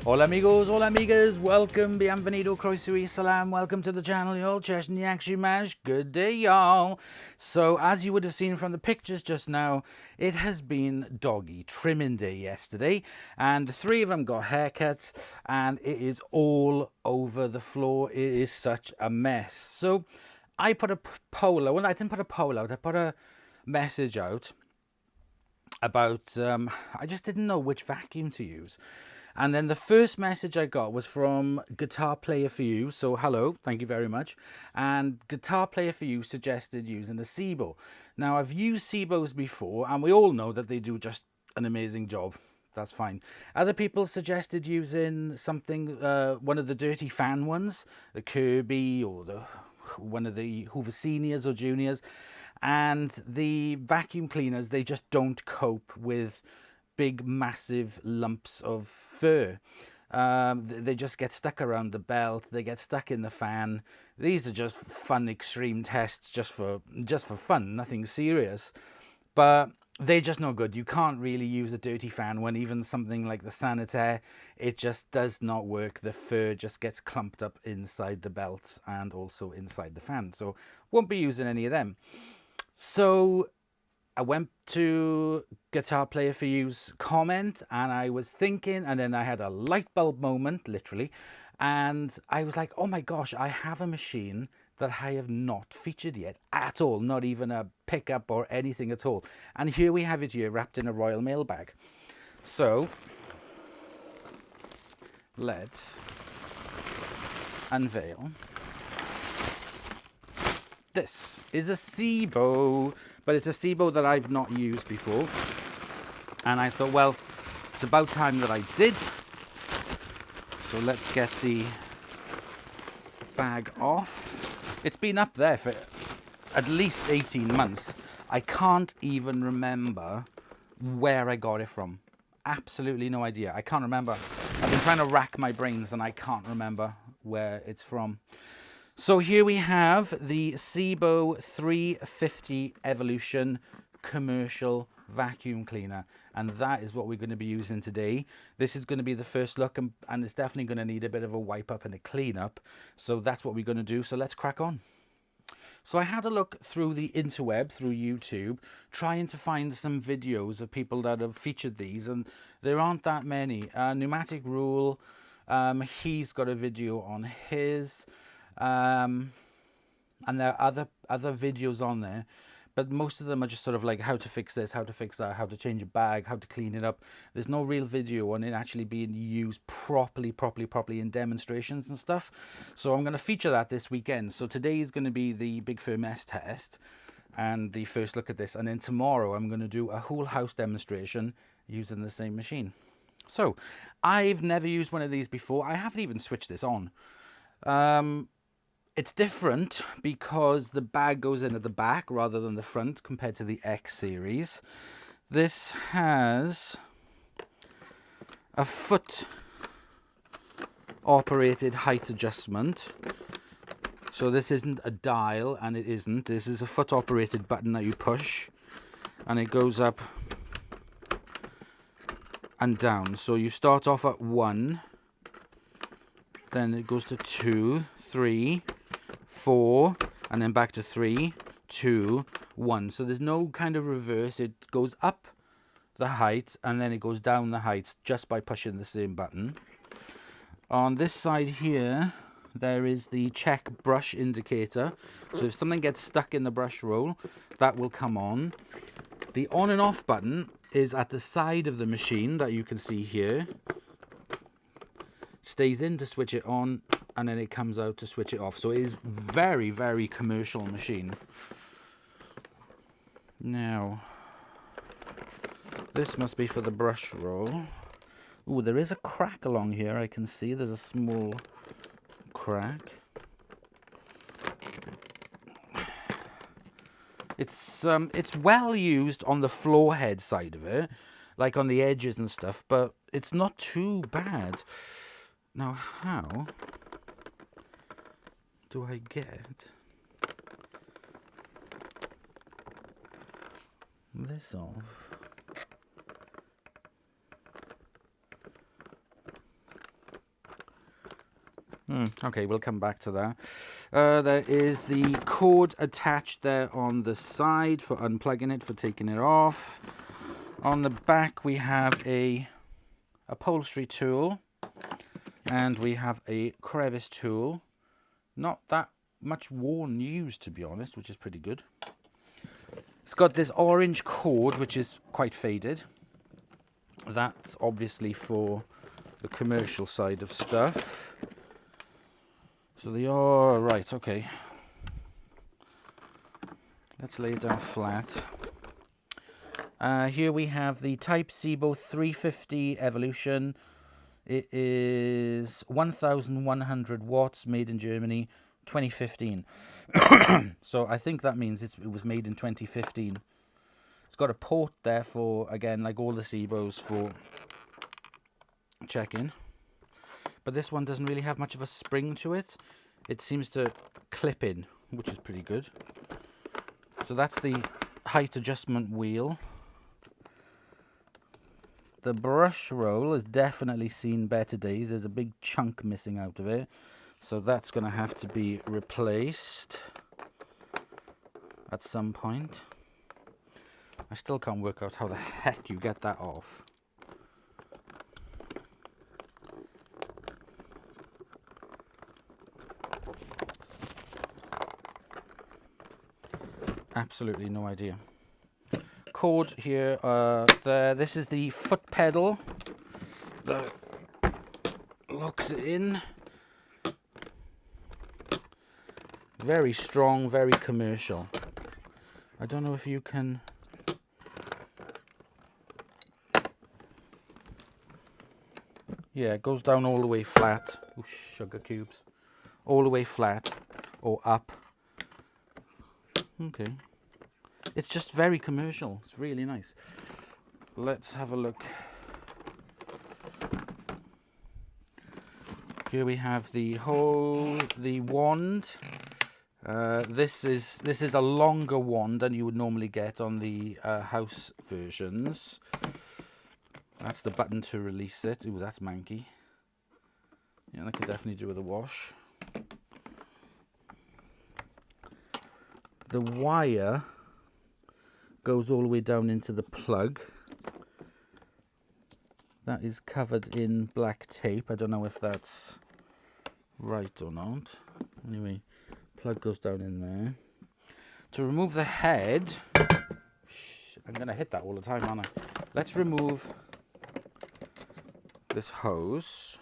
Hola amigos, hola amigas, welcome, bienvenido, croeso salam, welcome to the channel, y'all, Cheshire Yakshimash, good day y'all. So as you would have seen from the pictures just now, it has been doggy trimming day yesterday, and the three of them got haircuts, and it is all over the floor. It is such a mess. So I put a poll out, well I didn't put a poll out, I put a message out about, I just didn't know which vacuum to use. And then the first message I got was from Guitar Player For You. So hello, thank you very much. And Guitar Player For You suggested using a Sebo. Now I've used Sebos before and we all know that they do just an amazing job. That's fine. Other people suggested using something, one of the dirty fan ones, the Kirby or one of the Hoover Seniors or Juniors. And the vacuum cleaners, they just don't cope with big massive lumps of fur. They just get stuck around the belt, they get stuck in the fan. These are just fun extreme tests just for fun, nothing serious, but they're just no good. You can't really use a dirty fan when even something like the Sanitaire, it just does not work. The fur just gets clumped up inside the belts and also inside the fan, so won't be using any of them. So I went to Guitar Player For You's comment and I was thinking, and then I had a light bulb moment, literally, and I was like, oh my gosh, I have a machine that I have not featured yet at all, not even a pickup or anything at all. And here we have it here, wrapped in a Royal Mail bag. So let's unveil. This is a Sebo, but it's a Sebo that I've not used before. And I thought, well, it's about time that I did. So let's get the bag off. It's been up there for at least 18 months. I can't even remember where I got it from. Absolutely no idea. I can't remember. I've been trying to rack my brains and I can't remember where it's from. So here we have the Sebo 350 Evolution commercial vacuum cleaner, and that is what we're going to be using today. This is going to be the first look, and it's definitely going to need a bit of a wipe up and a clean up, so that's what we're going to do. So let's crack on. So I had a look through the interweb, through YouTube, trying to find some videos of people that have featured these, and there aren't that many. Pneumatic Rule, he's got a video on his. And there are other videos on there, but most of them are just sort of like how to fix this, how to fix that, how to change a bag, how to clean it up. There's no real video on it actually being used properly in demonstrations and stuff. So I'm going to feature that this weekend. So today is going to be the Big Fur Mess test and the first look at this, and then tomorrow I'm going to do a whole house demonstration using the same machine. So I've never used one of these before. I haven't even switched this on. It's different because the bag goes in at the back rather than the front compared to the X series. This has a foot operated height adjustment. So this isn't a dial, and it isn't. This is a foot operated button that you push and it goes up and down. So you start off at 1, then it goes to 2, 3, 4, and then back to 3, 2, 1. So there's no kind of reverse. It goes up the height and then it goes down the height just by pushing the same button. On this side here, there is the check brush indicator. So if something gets stuck in the brush roll, that will come on. The on and off button is at the side of the machine that you can see here. Stays in to switch it on, and then it comes out to switch it off. So it is very commercial machine. Now this must be for the brush roll. Ooh, there is a crack along here. I can see there's a small crack. It's well used on the floor head side of it, like on the edges and stuff, but it's not too bad. Now, how do I get this off? Okay, we'll come back to that. There is the cord attached there on the side for unplugging it, for taking it off. On the back we have a upholstery tool, and we have a crevice tool. Not that much worn used, to be honest, which is pretty good. It's got this orange cord which is quite faded. That's obviously for the commercial side of stuff. So they are right. Okay, let's lay it down flat. Here we have the Type Cibo 350 Evolution. It is 1,100 watts, made in Germany, 2015. So I think that means it was made in 2015. It's got a port there for, again, like all the Cibos, for check-in. But this one doesn't really have much of a spring to it. It seems to clip in, which is pretty good. So that's the height adjustment wheel. The brush roll has definitely seen better days. There's a big chunk missing out of it. So that's going to have to be replaced at some point. I still can't work out how the heck you get that off. Absolutely no idea. Cord here, this is the foot pedal that locks it in. Very strong, very commercial. I don't know if you can... Yeah, it goes down all the way flat. Ooh, sugar cubes. All the way flat or up. Okay. It's just very commercial. It's really nice. Let's have a look. Here we have the wand. This is a longer wand than you would normally get on the house versions. That's the button to release it. Ooh, that's manky. Yeah, that could definitely do with a wash. The wire goes all the way down into the plug. That is covered in black tape. I don't know if that's right or not. Anyway, plug goes down in there. To remove the head, I'm going to hit that all the time, aren't I? Let's remove this hose.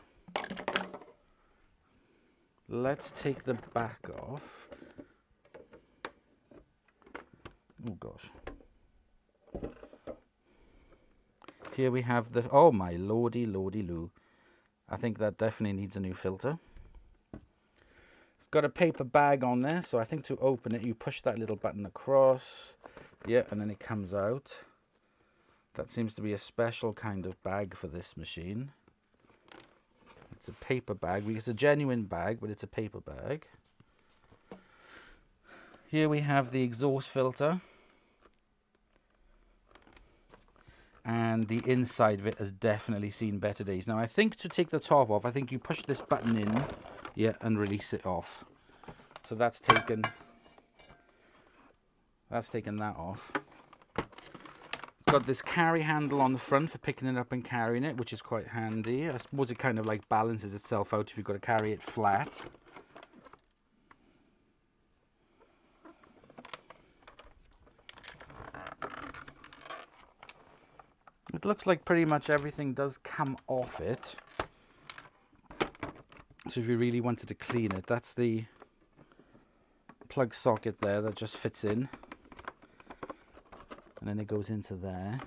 Let's take the back off. Oh gosh. Here we have the, oh my lordy loo. I think that definitely needs a new filter. It's got a paper bag on there, so I think to open it you push that little button across. Yeah, and then it comes out. That seems to be a special kind of bag for this machine. It's a paper bag. It's a genuine bag, but it's a paper bag. Here we have the exhaust filter. And the inside of it has definitely seen better days. Now I think to take the top off, I think you push this button in, yeah, and release it off. So that's taken that off. It's got this carry handle on the front for picking it up and carrying it, which is quite handy. I suppose it kind of like balances itself out if you've got to carry it flat. It looks like pretty much everything does come off it. So if you really wanted to clean it, that's the plug socket there that just fits in. And then it goes into there.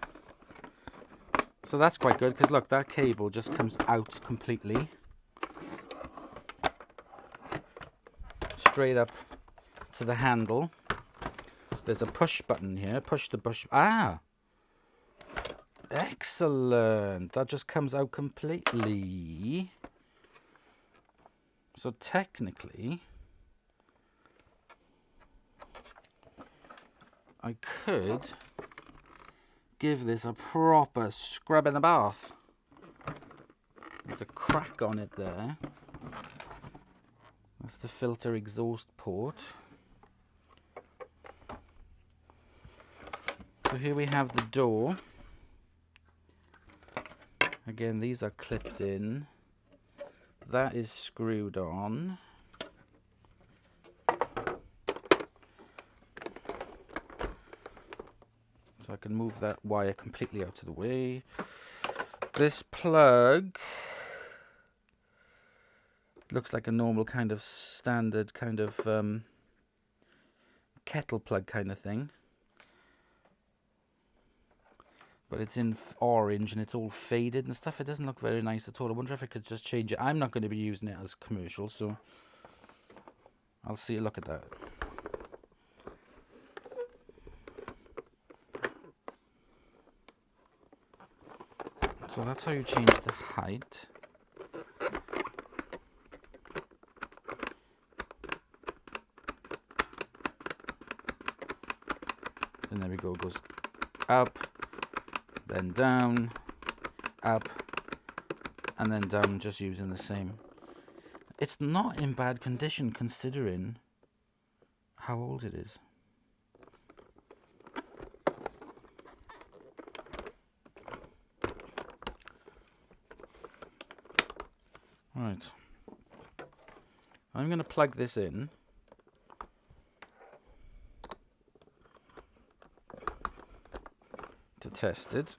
So that's quite good because look, that cable just comes out completely. Straight up to the handle. There's a push button here. Push the push. Ah! Excellent. That just comes out completely. So technically, I could give this a proper scrub in the bath. There's a crack on it there. That's the filter exhaust port. So here we have the door. Again, these are clipped in. That is screwed on. So I can move that wire completely out of the way. This plug looks like a normal kind of standard kind of kettle plug kind of thing. But it's in orange and it's all faded and stuff. It doesn't look very nice at all. I wonder if I could just change it. I'm not going to be using it as commercial, so I'll see a look at that. So that's how you change the height. And there we go, it goes up, then down, up, and then down, just using the same. It's not in bad condition considering how old it is. Right. I'm going to plug this in. To test it.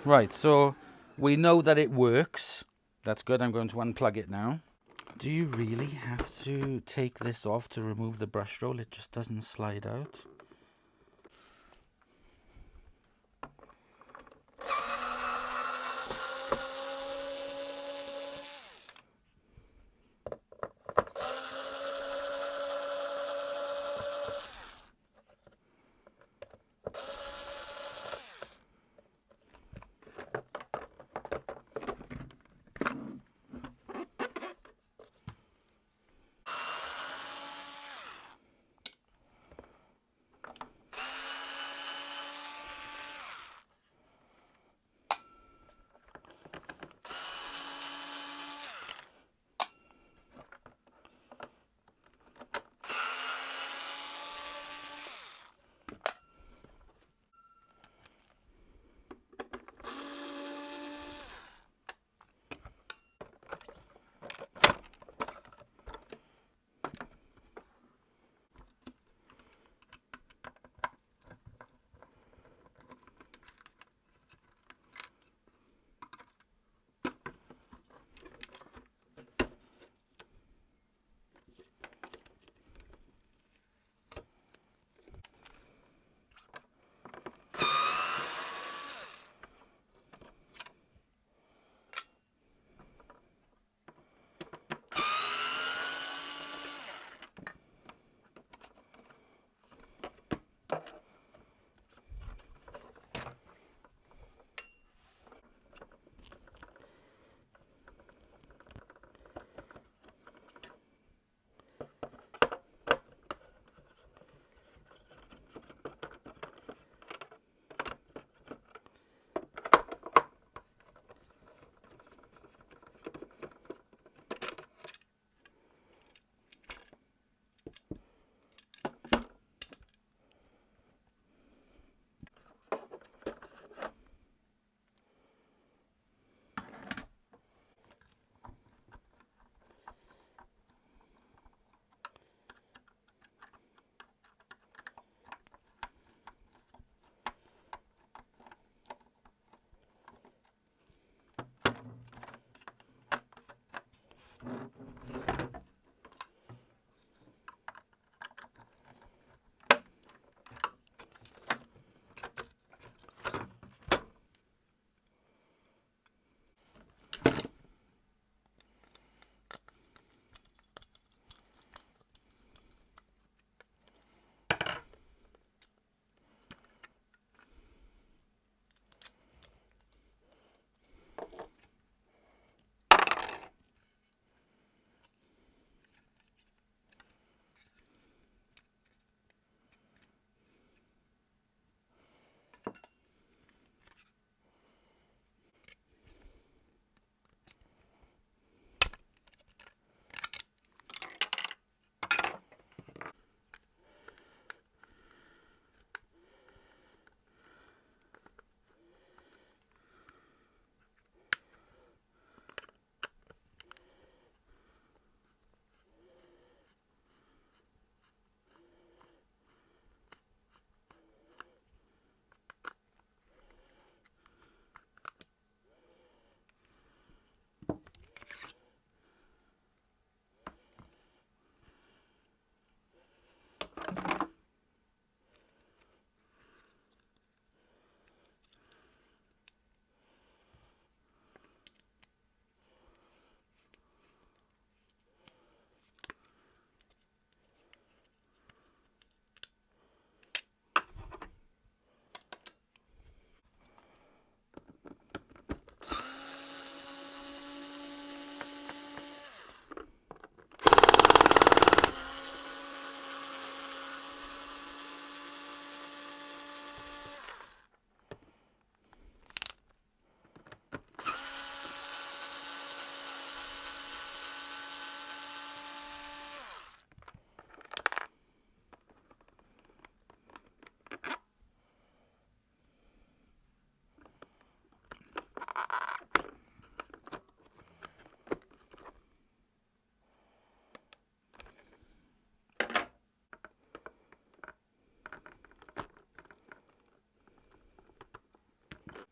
Right, so we know that it works. That's good. I'm going to unplug it now. Do you really have to take this off to remove the brush roll? It just doesn't slide out.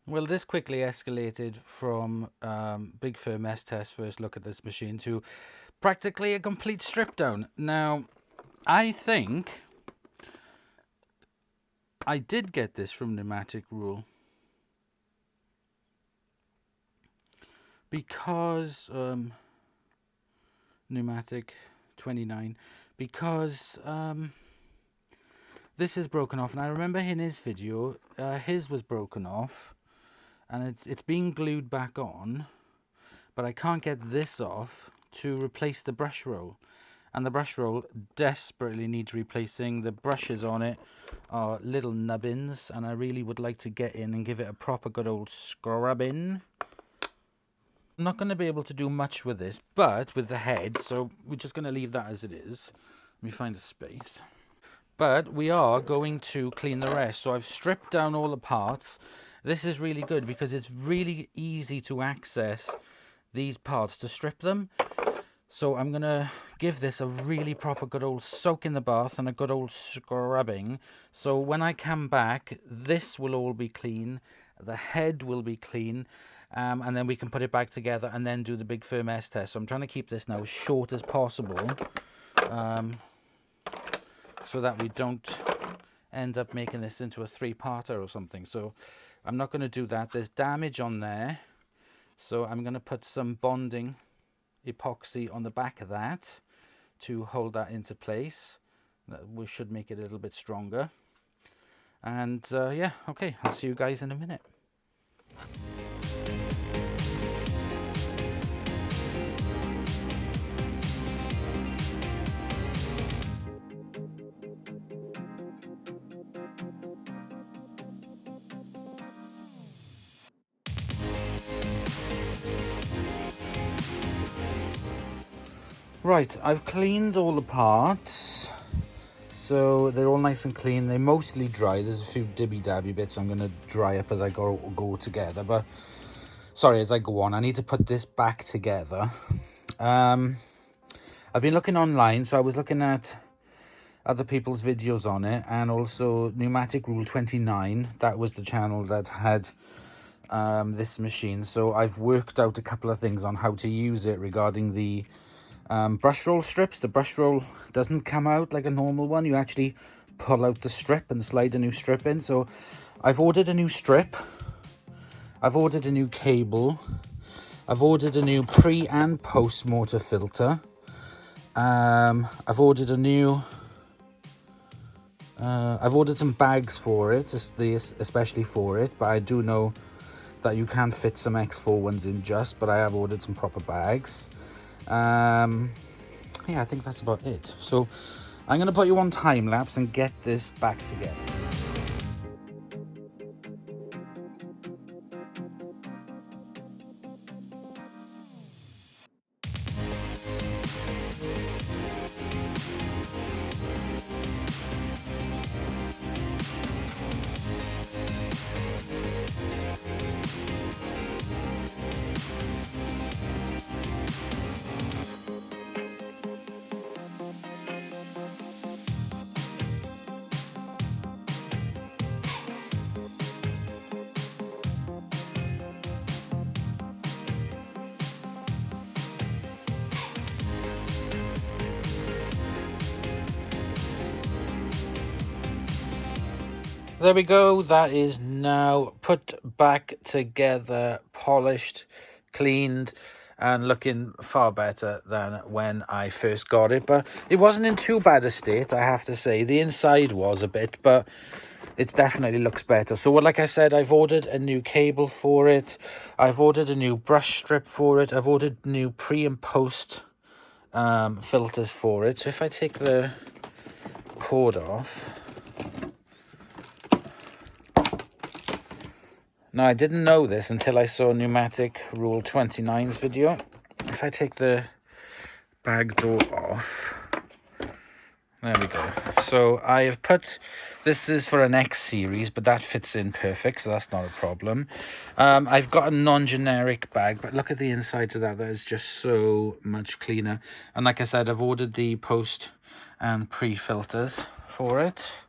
Well, this quickly escalated from big firm S-Test first look at this machine to practically a complete strip down. Now, I think I did get this from Pneumatic Rule because Pneumatic 29, because this is broken off, and I remember in his video his was broken off and it's being glued back on, but I can't get this off to replace the brush roll, and the brush roll desperately needs replacing. The brushes on it are little nubbins, and I really would like to get in and give it a proper good old scrubbing. I'm not going to be able to do much with this, but with the head, so we're just going to leave that as it is. Let me find a space. But we are going to clean the rest. So I've stripped down all the parts. This is really good because it's really easy to access these parts to strip them. So I'm going to give this a really proper good old soak in the bath and a good old scrubbing. So when I come back, this will all be clean. The head will be clean. And then we can put it back together and then do the big firm S-Test. So I'm trying to keep this now as short as possible. So that we don't end up making this into a three-parter or something. So I'm not going to do that. There's damage on there. So I'm going to put some bonding epoxy on the back of that to hold that into place. We should make it a little bit stronger. And yeah, okay, I'll see you guys in a minute. Right, I've cleaned all the parts, so they're all nice and clean. They're mostly dry. There's a few dibby-dabby bits I'm going to dry up as I go together, but sorry, as I go on. I need to put this back together. I've been looking online, so I was looking at other people's videos on it, and also Pneumatic Rule 29. That was the channel that had this machine, so I've worked out a couple of things on how to use it regarding the brush roll strips. The brush roll doesn't come out like a normal one. You actually pull out the strip and slide a new strip in. So I've ordered a new strip, I've ordered a new cable, I've ordered a new pre and post mortar filter, I've ordered a new I've ordered some bags for it, especially for it, but I do know that you can fit some X4 ones in but I have ordered some proper bags. Yeah, I think that's about it. So I'm going to put you on time lapse and get this back together. There we go. That is now put back together, polished, cleaned, and looking far better than when I first got it. But it wasn't in too bad a state, I have to say. The inside was a bit, but it definitely looks better. So like I said, I've ordered a new cable for it. I've ordered a new brush strip for it. I've ordered new pre and post filters for it. So if I take the cord off. Now, I didn't know this until I saw Pneumatic Rule 29's video. If I take the bag door off, there we go. So I have put, this is for an X series, but that fits in perfect, so that's not a problem. I've got a non-generic bag, but look at the inside of that. That is just so much cleaner. And like I said, I've ordered the post and pre-filters for it.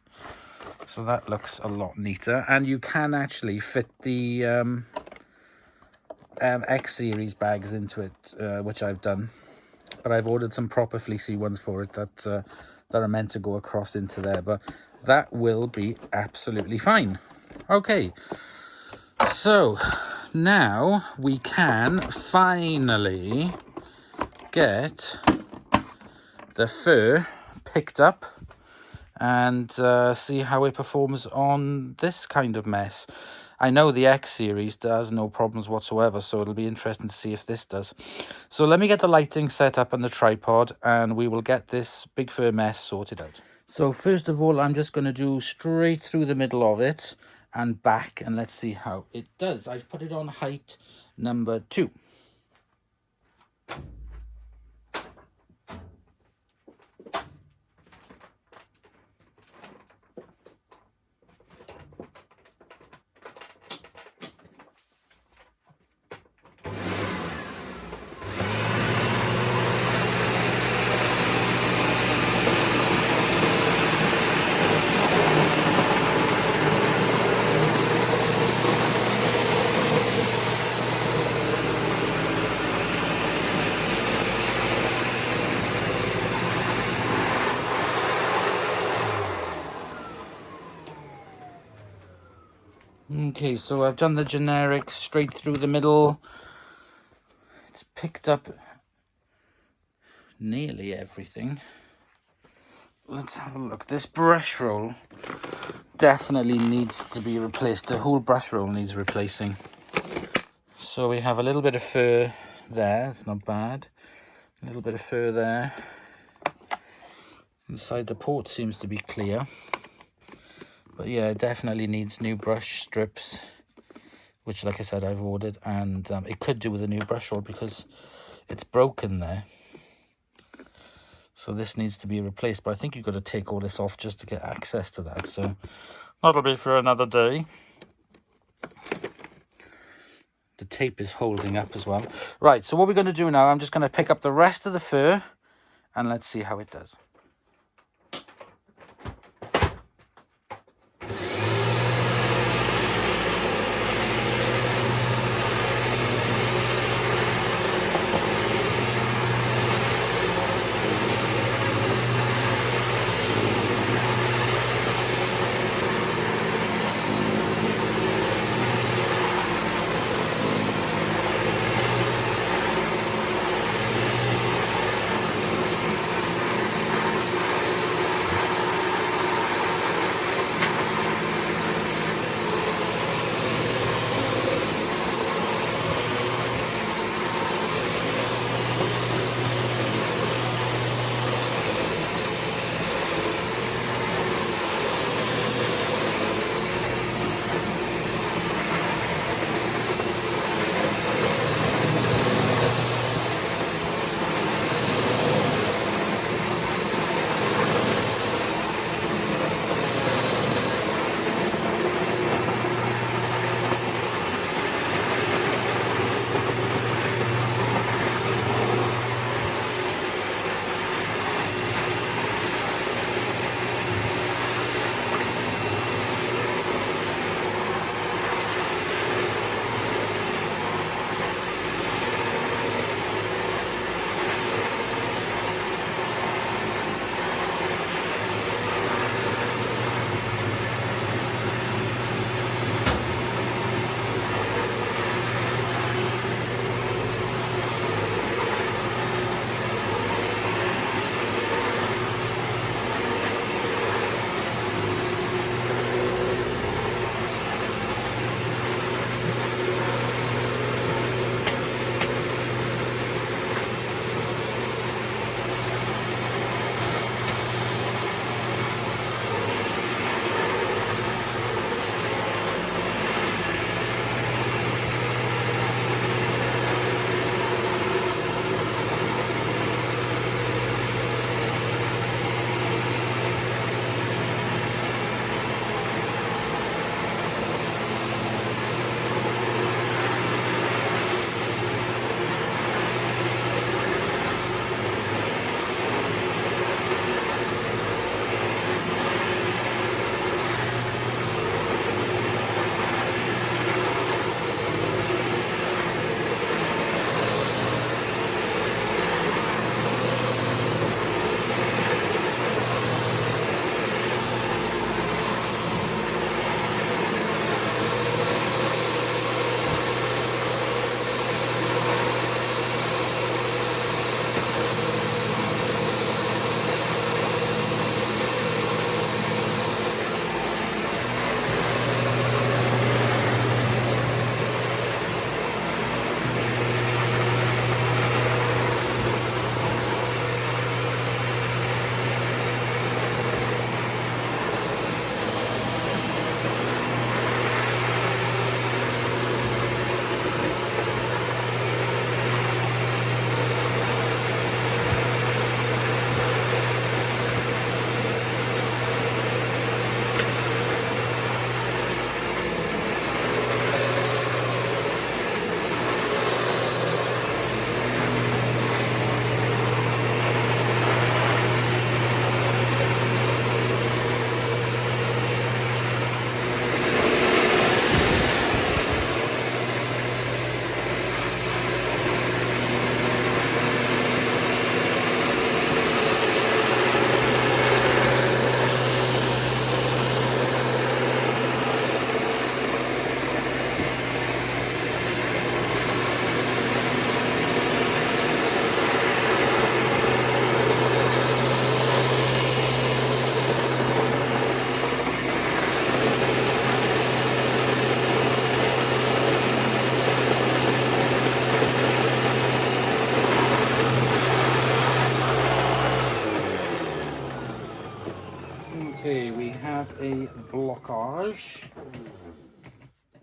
So that looks a lot neater, and you can actually fit the X series bags into it, which I've done, but I've ordered some proper fleecy ones for it that are meant to go across into there, but that will be absolutely fine. Okay, so now we can finally get the fur picked up and see how it performs on this kind of mess. I know the X series does no problems whatsoever, so it'll be interesting to see if this does. So let me get the lighting set up on the tripod and we will get this big fur mess sorted out. So first of all, I'm just going to do straight through the middle of it and back, and let's see how it does. I've put it on height number 2. Okay, so I've done the generic straight through the middle. It's picked up nearly everything. Let's have a look. This brush roll definitely needs to be replaced. The whole brush roll needs replacing. So we have a little bit of fur there. It's not bad. A little bit of fur there. Inside the port seems to be clear. But yeah, it definitely needs new brush strips, which, like I said, I've ordered. And it could do with a new brush roll because it's broken there. So this needs to be replaced. But I think you've got to take all this off just to get access to that. So that'll be for another day. The tape is holding up as well. Right, so what we're going to do now, I'm just going to pick up the rest of the fur and let's see how it does. have a blockage.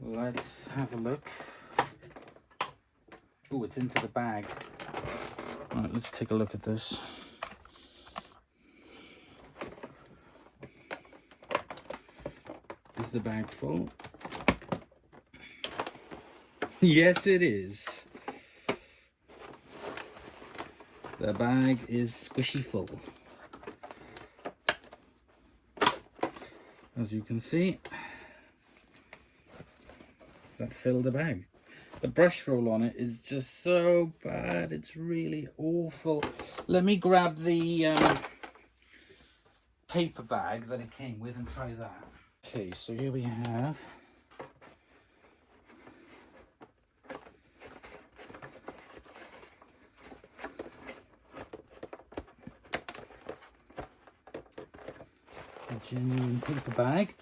Let's have a look. Oh, it's into the bag. All right, let's take a look at this. Is the bag full? Yes, it is. The bag is squishy full. As you can see, that filled the bag. The brush roll on it is just so bad. It's really awful. Let me grab the paper bag that it came with and try that. Okay, so here we have a genuine paper bag.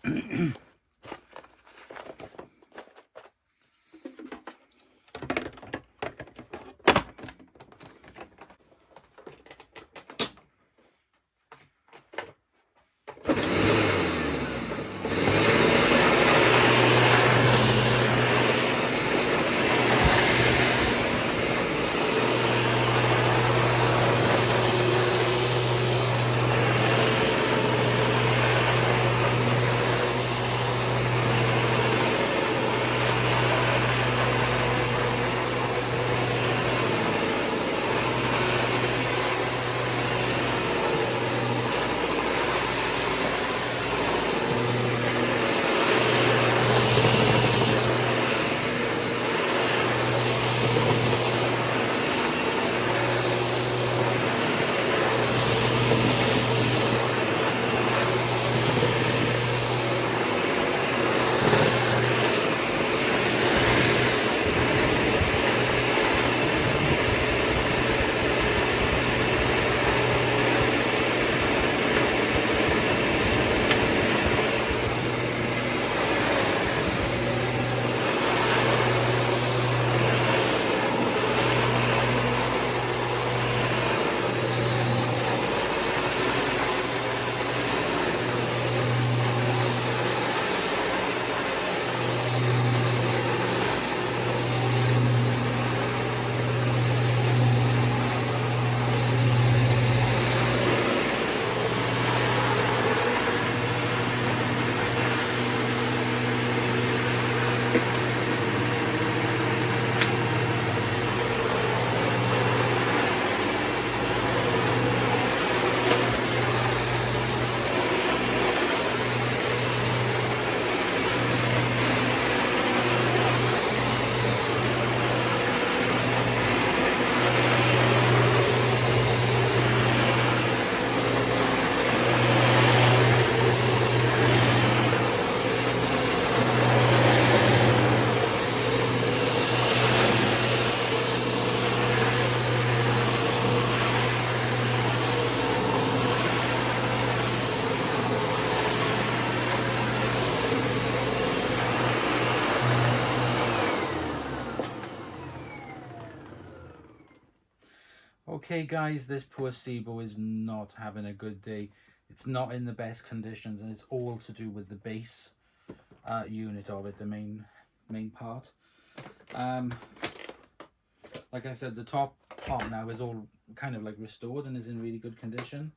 Okay guys, this poor Cibo is not having a good day. It's not in the best conditions, and it's all to do with the base unit of it, the main part. Like I said, the top part now is all kind of like restored and is in really good condition,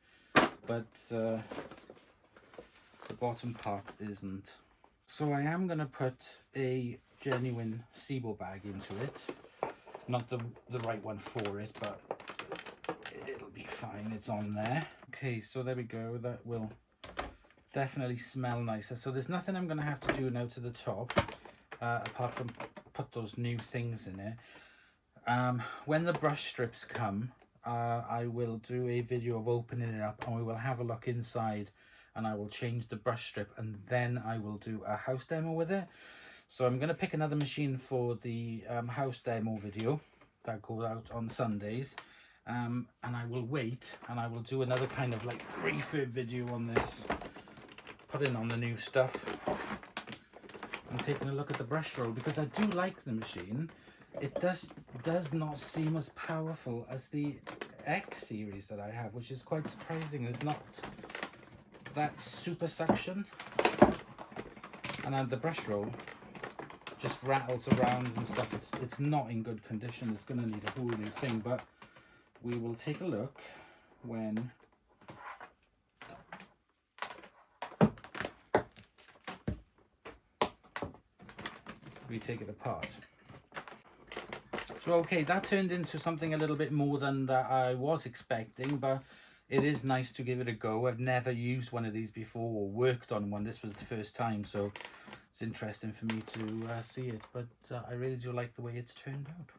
but the bottom part isn't. So I am going to put a genuine Cibo bag into it. Not the right one for it, but it'll be fine. It's on there. Okay, so there we go. That will definitely smell nicer. So there's nothing I'm going to have to do now to the top, apart from put those new things in it. When the brush strips come, I will do a video of opening it up, and we will have a look inside, and I will change the brush strip, and then I will do a house demo with it. So I'm going to pick another machine for the house demo video that goes out on Sundays, and I will wait, and I will do another kind of like refurb video on this, putting on the new stuff and taking a look at the brush roll, because I do like the machine. It does not seem as powerful as the X series that I have, which is quite surprising. It's not that super suction. And the brush roll just rattles around and stuff. It's not in good condition. It's going to need a whole new thing, but we will take a look when we take it apart. So okay, that turned into something a little bit more than that I was expecting, but it is nice to give it a go. I've never used one of these before or worked on one. This was the first time, so it's interesting for me to see it, but I really do like the way it's turned out.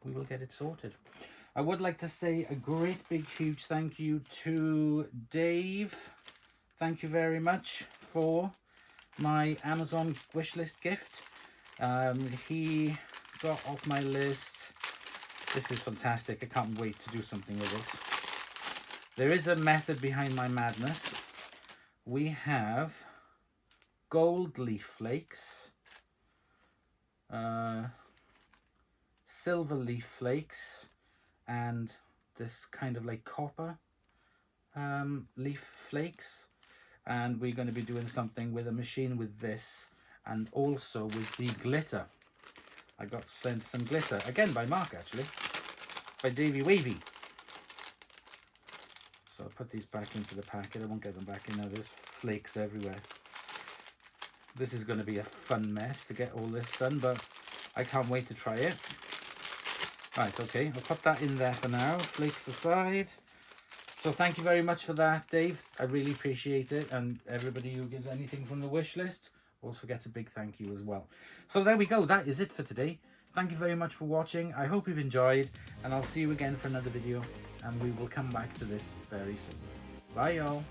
We will get it sorted. I would like to say a great big huge thank you to Dave. Thank you very much for my Amazon wishlist gift. He got off my list. This is fantastic. I can't wait to do something with this. There is a method behind my madness. We have gold leaf flakes, silver leaf flakes, and this kind of like copper leaf flakes. And we're going to be doing something with a machine with this, and also with the glitter. I got sent some glitter, again by Mark actually, by Davey Wavy. So I'll put these back into the packet. I won't get them back in now, there's flakes everywhere. This is going to be a fun mess to get all this done, but I can't wait to try it. Right, okay, I'll put that in there for now, flakes aside. So thank you very much for that, Dave. I really appreciate it, and everybody who gives anything from the wish list also gets a big thank you as well. So there we go, that is it for today. Thank you very much for watching. I hope you've enjoyed, and I'll see you again for another video, and we will come back to this very soon. Bye y'all.